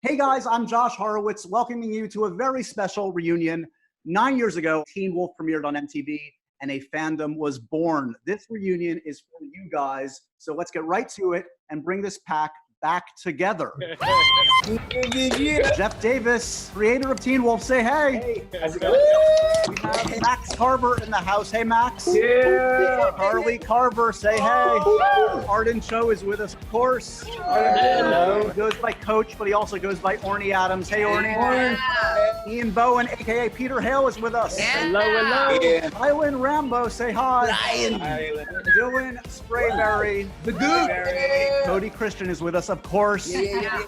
Hey guys, I'm Josh Horowitz, welcoming you to a very special reunion. 9 years ago, Teen Wolf premiered on MTV and a fandom was born. This reunion is for you guys, so let's get right to it and bring this pack back together. Jeff Davis, creator of Teen Wolf, say hey. Hey, how's it going? We have Max Carver in the house. Hey, Max. Yeah. Carly Carver, say hey. Arden Cho is with us, of course. Hello. He goes by Coach, but he also goes by Orny Adams. Hey, Orny. Yeah. Ian Bowen, aka Peter Hale, is with us. Hello, hello. Yeah. Kylan Rambo, say hi. Ryan. Dylan Sprayberry. The Goop. Cody Christian is with us, of course. Yeah.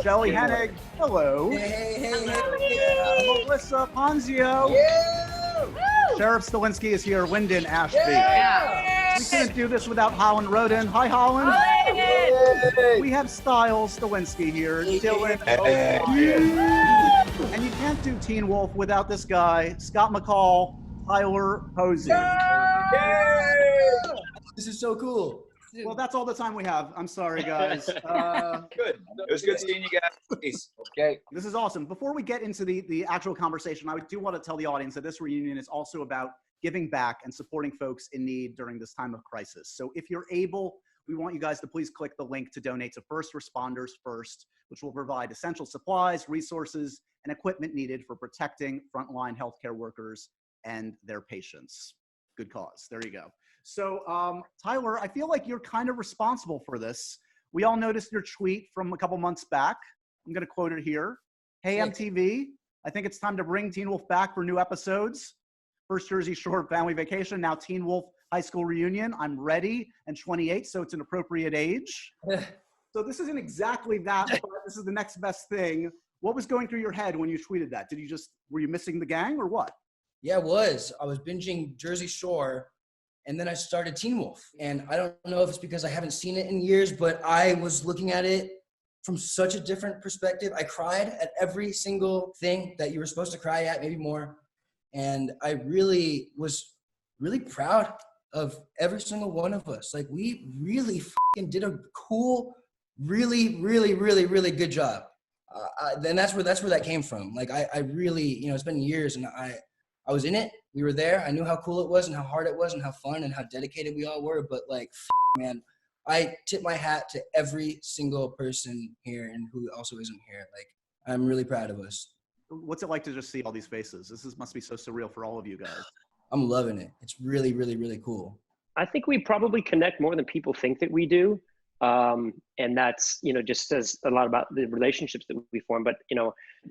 Shelley Henning. Hello. Hey. Melissa Ponzio. Yeah. Sheriff Stilinski is here. Wyndon Ashby. Yeah. We couldn't do this without Holland Roden. Hi, Holland. Hey. We have Styles Stilinski here. Dylan. And you can't do Teen Wolf without this guy, Scott McCall, Tyler Posey. This is so cool. Well, that's all the time we have. I'm sorry, guys. Good. It was good seeing you guys. Peace. Okay. This is awesome. Before we get into the actual conversation, I do want to tell the audience that this reunion is also about giving back and supporting folks in need during this time of crisis. So if you're able, we want you guys to please click the link to donate to First Responders First, which will provide essential supplies, resources, and equipment needed for protecting frontline healthcare workers and their patients. Good cause. There you go. So, Tyler, I feel like you're kind of responsible for this. We all noticed your tweet from a couple months back. I'm going to quote it here. Hey, MTV, I think it's time to bring Teen Wolf back for new episodes. First Jersey Shore Family Vacation, now Teen Wolf High School Reunion. I'm ready and 28, so it's an appropriate age. So this isn't exactly that, but this is the next best thing. What was going through your head when you tweeted that? Were you missing the gang or what? Yeah, it was. I was binging Jersey Shore, and then I started Teen Wolf. And I don't know if it's because I haven't seen it in years, but I was looking at it from such a different perspective. I cried at every single thing that you were supposed to cry at, maybe more. And I really was really proud of every single one of us. Like, we really fucking did a cool, really, really, really, really good job. Then that's where that came from. Like, I really, it's been years, and I was in it. We were there. I knew how cool it was and how hard it was and how fun and how dedicated we all were. But like, man, I tip my hat to every single person here and who also isn't here. Like, I'm really proud of us. What's it like to just see all these faces? Must be so surreal for all of you guys. I'm loving it. It's really, really, really cool. I think we probably connect more than people think that we do. And that's, just says a lot about the relationships that we form. But,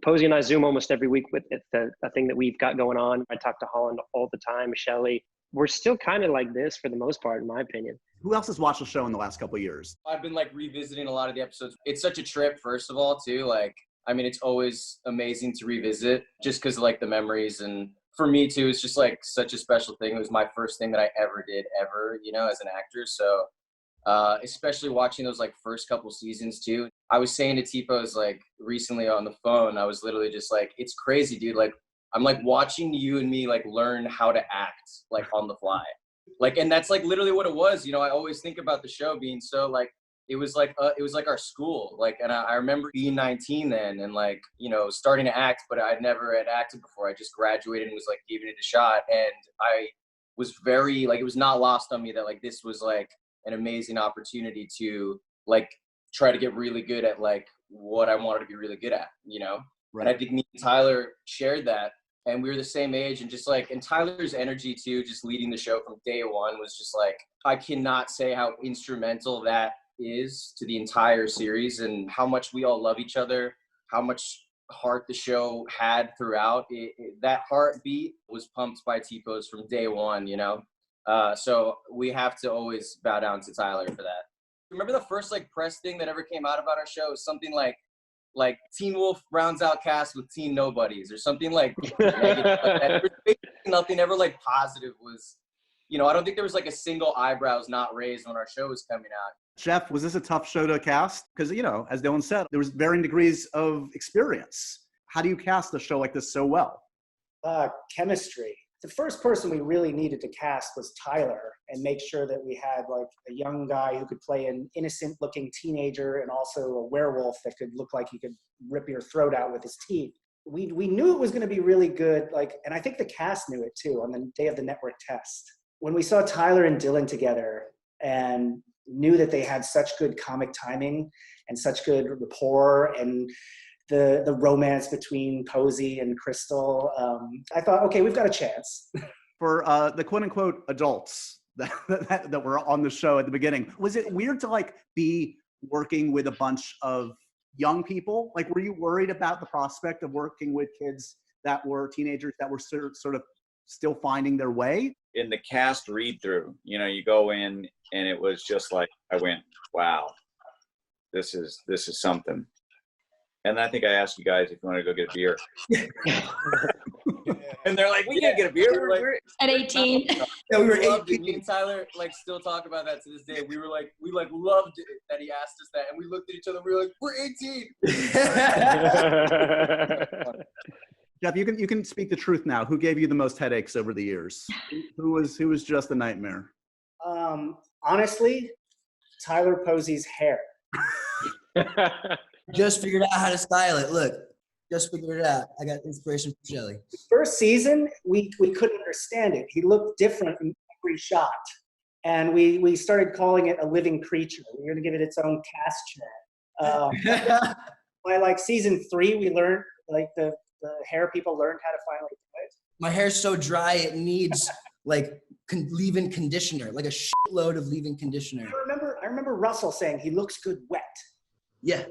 Posey and I Zoom almost every week with the thing that we've got going on. I talk to Holland all the time, Shelley. We're still kind of like this for the most part, in my opinion. Who else has watched the show in the last couple of years? I've been revisiting a lot of the episodes. It's such a trip, first of all, too. It's always amazing to revisit just because of the memories. And for me too, it's just such a special thing. It was my first thing that I ever did as an actor. So especially watching those first couple seasons too. I was saying to T-Pose recently on the phone, I was literally just it's crazy, dude. I'm watching you and me learn how to act on the fly. And that's literally what it was. I always think about the show being so it was our school. And I remember being 19 then and starting to act, but I'd never had acted before. I just graduated and was giving it a shot. And I was very it was not lost on me that this was an amazing opportunity to try to get really good at what I wanted to be really good at, Right. And I think me and Tyler shared that, and we were the same age, and just and Tyler's energy too, just leading the show from day one was just I cannot say how instrumental that is to the entire series and how much we all love each other, how much heart the show had throughout. That heartbeat was pumped by T-Pose from day one, So we have to always bow down to Tyler for that. Remember the first press thing that ever came out about our show? It was something like Teen Wolf rounds out cast with teen nobodies or something negative that. Nothing ever positive was, I don't think there was a single eyebrows not raised when our show was coming out. Jeff, was this a tough show to cast? Because, as Dylan said, there was varying degrees of experience. How do you cast a show like this so well? Chemistry. The first person we really needed to cast was Tyler. and make sure that we had like a young guy who could play an innocent looking teenager and also a werewolf that could look like he could rip your throat out with his teeth. We knew it was going to be really good, like, and I think the cast knew it too on the day of the network test. When we saw Tyler and Dylan together and knew that they had such good comic timing and such good rapport and the romance between Posey and Crystal, I thought, okay, we've got a chance. For the quote unquote adults that were on the show at the beginning, was it weird to like be working with a bunch of young people? Like, were you worried about the prospect of working with kids that were teenagers that were sort of still finding their way? In the cast read through, you know, you go in and it was just like, I went, wow, this is something. And I think I asked you guys if you want to go get a beer. And they're like, we can't get a beer. We're like, at 18. Yeah, we were loved it. 18. Me and Tyler like still talk about that to this day. We loved it that he asked us that, and we looked at each other. We were like, we're 18. Jeff, you can speak the truth now. Who gave you the most headaches over the years? Who was just a nightmare? Honestly, Tyler Posey's hair. Just figured out how to style it. Look, just figured it out. I got inspiration from Shelley. First season, we couldn't understand it. He looked different in every shot. And we started calling it a living creature. We were going to give it its own cast channel. By like season 3, we learned, like the hair people learned how to finally do it. My hair's so dry, it needs like leave-in conditioner, like a shitload of leave-in conditioner. I remember Russell saying he looks good wet. Yeah,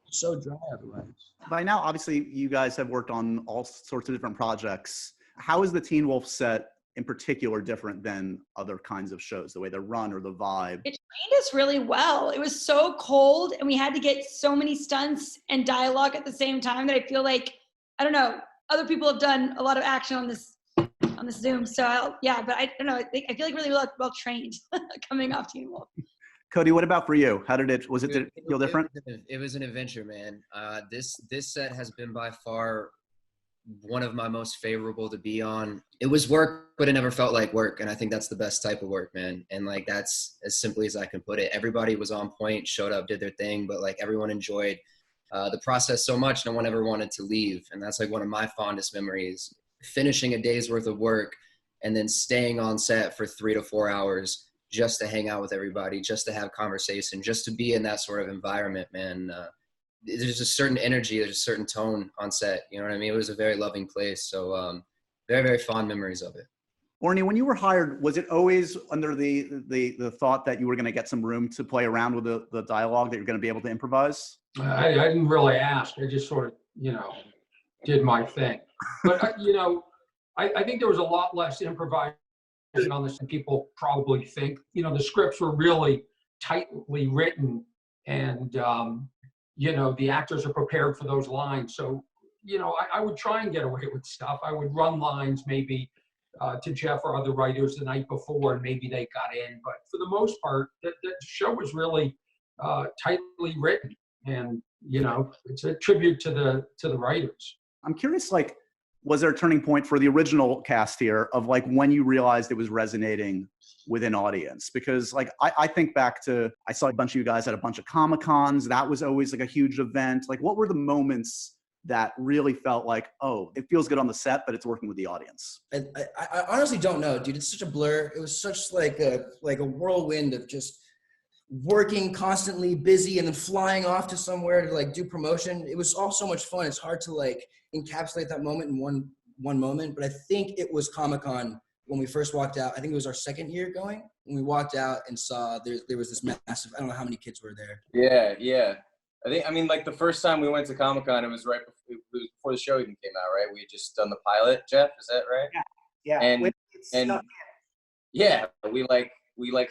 so dry otherwise. By now, obviously, you guys have worked on all sorts of different projects. How is the Teen Wolf set in particular different than other kinds of shows, the way they're run or the vibe? It trained us really well. It was so cold and we had to get so many stunts and dialogue at the same time that I feel like, I don't know, other people have done a lot of action on this Zoom. So but I don't know, I feel like really well trained coming off Teen Wolf. Cody, what about for you? How did it feel different? It was an adventure, man. This set has been by far one of my most favorable to be on. It was work, but it never felt like work. And I think that's the best type of work, man. And like, that's as simply as I can put it. Everybody was on point, showed up, did their thing, but like everyone enjoyed the process so much. No one ever wanted to leave. And that's like one of my fondest memories, finishing a day's worth of work and then staying on set for 3 to 4 hours just to hang out with everybody, just to have conversation, just to be in that sort of environment, man. There's a certain energy, there's a certain tone on set. You know what I mean? It was a very loving place. So very, very fond memories of it. Orny, when you were hired, was it always under the thought that you were going to get some room to play around with the dialogue, that you're going to be able to improvise? I didn't really ask. I just sort of, did my thing. But, I think there was a lot less improvisation on this than people probably think. The scripts were really tightly written, and the actors are prepared for those lines. So I would try and get away with stuff. I would run lines maybe to Jeff or other writers the night before, and maybe they got in. But for the most part, the show was really tightly written, and it's a tribute to the writers. I'm curious, like, was there a turning point for the original cast here of like when you realized it was resonating with an audience? Because like I think back to, I saw a bunch of you guys at a bunch of Comic-Cons. That was always like a huge event. Like, what were the moments that really felt like, oh, it feels good on the set, but it's working with the audience? I honestly don't know, dude. It's such a blur. It was such like a whirlwind of just working constantly, busy, and then flying off to somewhere to like do promotion. It was all so much fun. It's hard to like encapsulate that moment in one moment. But I think it was Comic-Con when we first walked out. I think it was our second year going, when we walked out and saw there was this massive, I don't know how many kids were there. Yeah. I mean, like the first time we went to Comic-Con, it was before the show even came out, right? We had just done the pilot, Jeff, is that right? Yeah. And we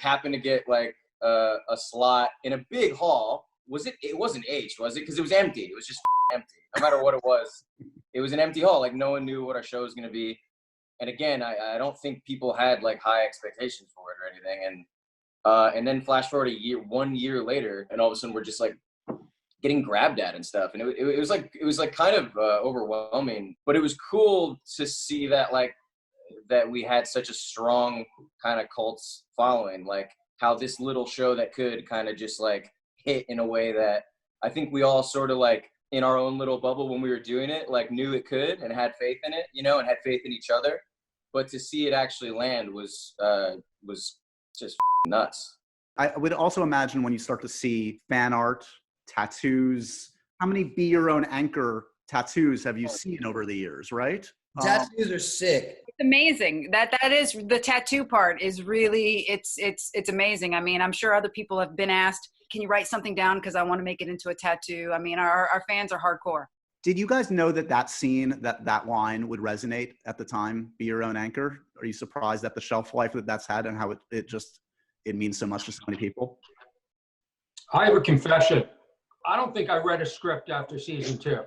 happened to get like a slot in a big hall. It wasn't H, was it? Because it was empty. It was just empty. No matter what it was an empty hall. Like no one knew what our show was going to be. And again, I don't think people had like high expectations for it or anything. And then flash forward 1 year later, and all of a sudden we're just like getting grabbed at and stuff. And it was like kind of overwhelming, but it was cool to see that like that we had such a strong kind of cult following, like how this little show that could kind of just like hit in a way that I think we all sort of like in our own little bubble when we were doing it, like knew it could and had faith in it, you know, and had faith in each other. But to see it actually land was just nuts. I would also imagine when you start to see fan art, tattoos, how many Be Your Own Anchor tattoos have you seen over the years, right? Tattoos are sick. It's amazing. That is the tattoo part is really, it's amazing. I mean, I'm sure other people have been asked, can you write something down? Cause I want to make it into a tattoo. I mean, our fans are hardcore. Did you guys know that scene, that line would resonate at the time, Be Your Own Anchor? Are you surprised at the shelf life that that's had and how it means so much to so many people? I have a confession. I don't think I read a script after season 2.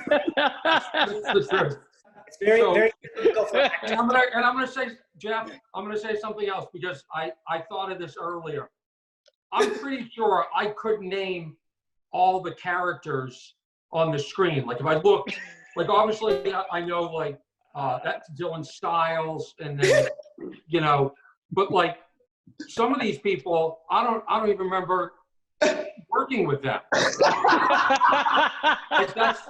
That's the truth. It's very difficult for actors. And I'm gonna say, Jeff, I'm gonna say something else because I thought of this earlier. I'm pretty sure I could name all the characters on the screen. Like if I looked, like obviously I know like that's Dylan Stiles, and then you know, but like some of these people, I don't even remember working with them. Like that's,